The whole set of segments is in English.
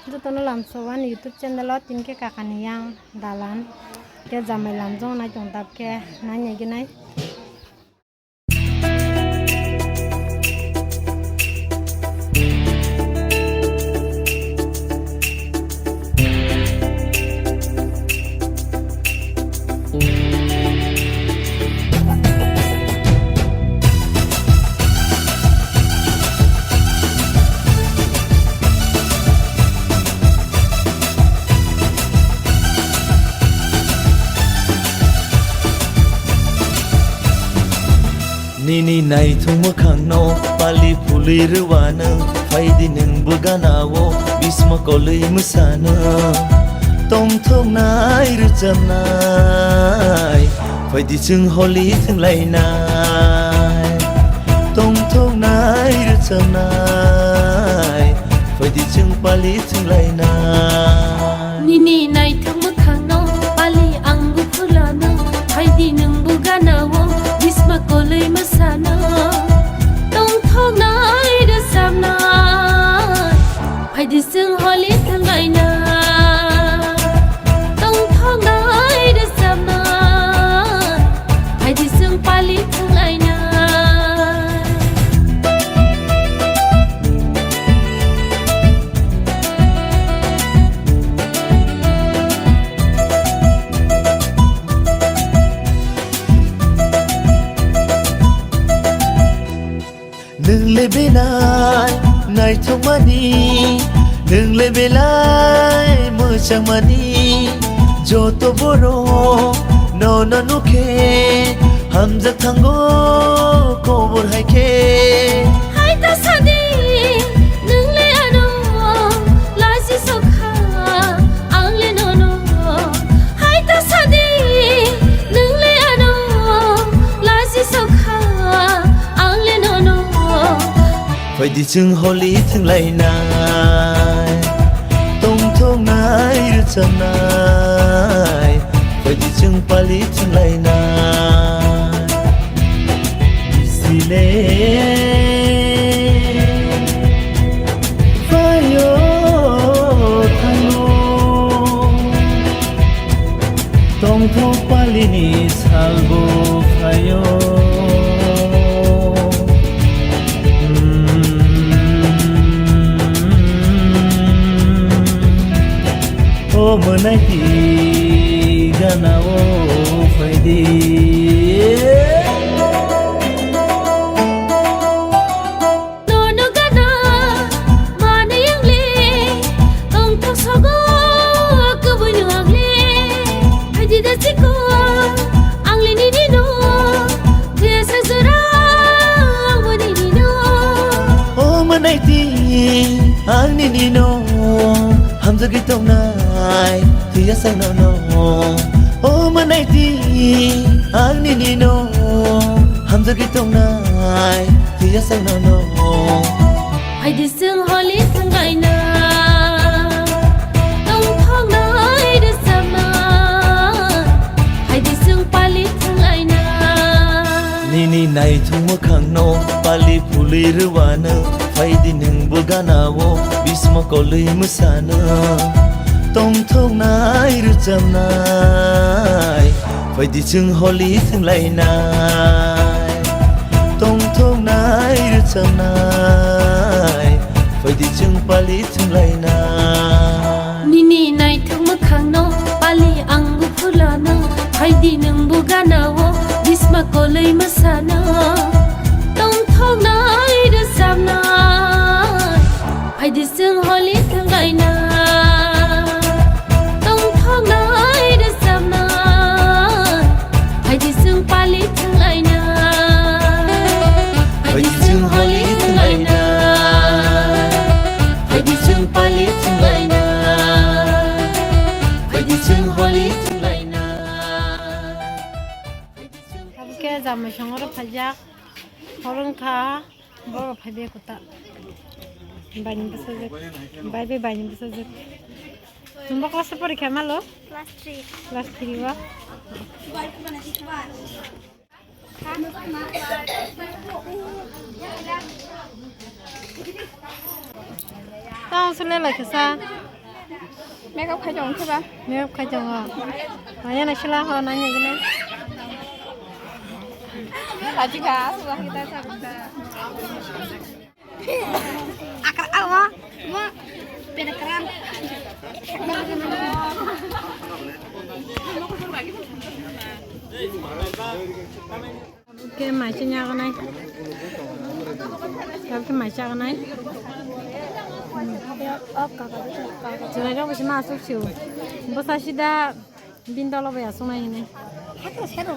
Itu nu lam sowan YouTube channel lot tin ke kakani yang dalan ke jamai lam jong na jong tap ke na nye ginai Nini nai thung mo khang no pali phuli ruwana faidi ning bugana wo bisma kolei musana tong thong nai ru cham nai faidi chung holi thung lai nai tong thong nai ru cham nai faidi chung pali thung lai nai Nini nai thung mo khang no pali angu phulana faidi ning bugana wo bisma kolei masana tong thong nai ru cham nai faidi chung holi thung lai nai tong thong nai ru cham nai faidi chung pali thung lai nai Nâng lê bê lại này thông mani nâng lê bê lại mơ chẳng mani cho tôi bố rô nó nô kê hàm giấc thằng ngô cô bột hay kê hai ta xa đi nâng lê ano lai si so kha ang lê no no hai ta xa đi nâng lê ano lai si so kha ang lê no no phải đi chừng holy thương lại nai tông thong nai ru cham nai phải đi chừng pali thương lại nai sile phải yo thano tông thong pali ni salvo phải yo Oh menaiki gana oh faidi no no gana mana yang le tong tong sogo ke bunyi ang le haji da siko ang le ni no dia sezura ang bunyi ni no Oh menaiki ang ni no ham jagi tong nai thì sang no no Oh menaiki ang ni no ham jagi tong nai thì sang no no hai đi sương holi thang gai na tong thong nai de sama hai đi sương pali thang gai na Nini nai thung mo khang no pali phuli ruwana faidi ning bugana wo bisma kolei musana tong thong nai ru cham nai faidi chung holi thung lai nai tong thong nai ru cham nai faidi chung pali thung lai nai Nini nai thang ma khang no pali angu phulana hai đi nang bugana wo bisma kolei masana tong thong nai de sam nai hai đi sương holi thang gai na tong thong nai de sam nai hai đi sương pali thang gai na hai đi sương holi thang gai na hai đi sương pali thang gai na hai đi sương holi thang gai na ke jamai songor phajak horong kha bor phaibe kuta bani besajak baibe bani besajak tumba klase porikha malo class 3 wa tao sule la kesa Makeup kajong coba. Makeup kajong ah. Maya na sila ho nanya gini. Aji ka, setelah kita sabda. Akar awa, ma, beda keran. Cái máy chơi nhà cái này, cái máy chơi cái này. Chúng ta có mà sốt chiều, bữa sau khi đã bin đó là bây giờ xuống này này. Hatta seru.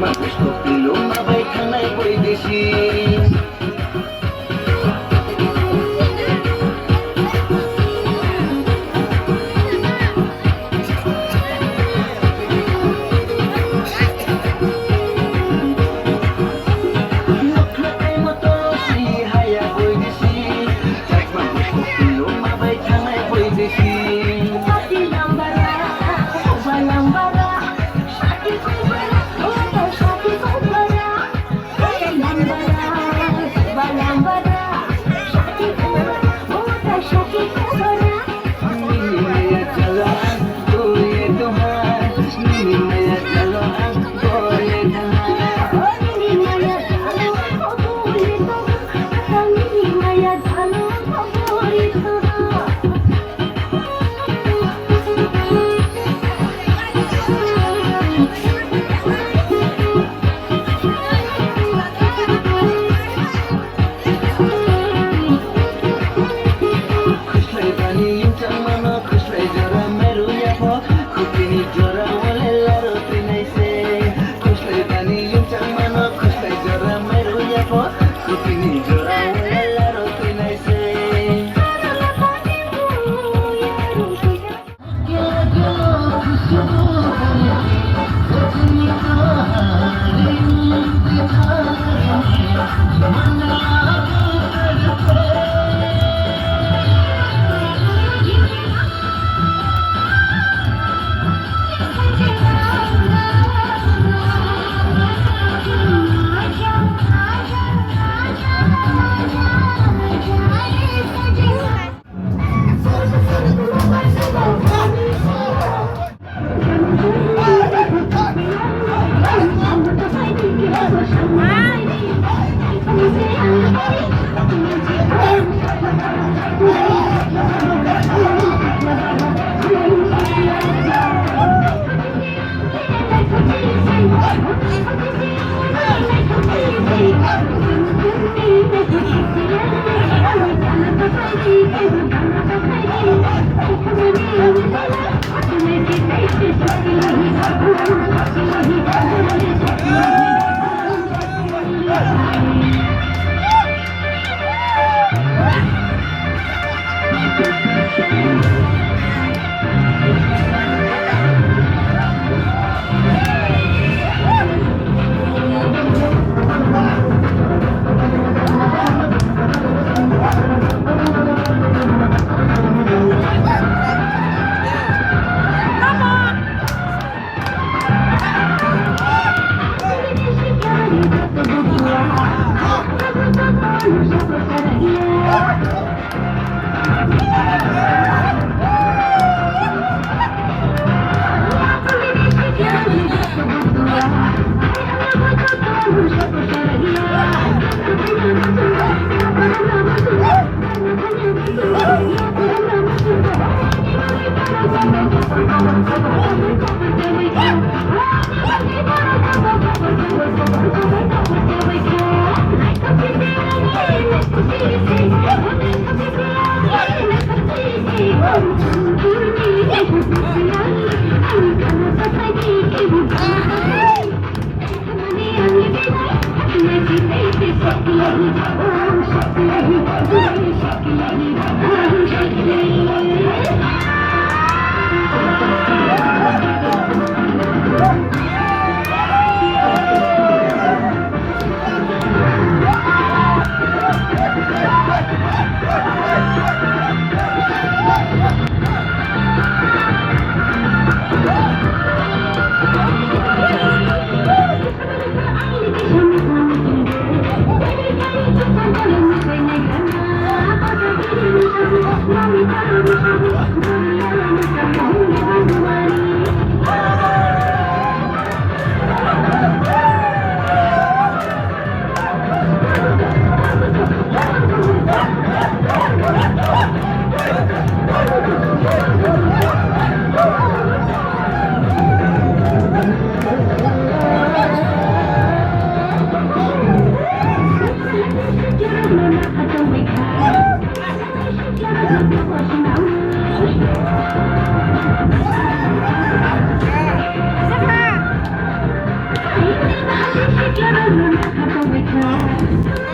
Cakma Pushko Pilo Mabay Tanay Boydesi Mami, Make love and make up on the car.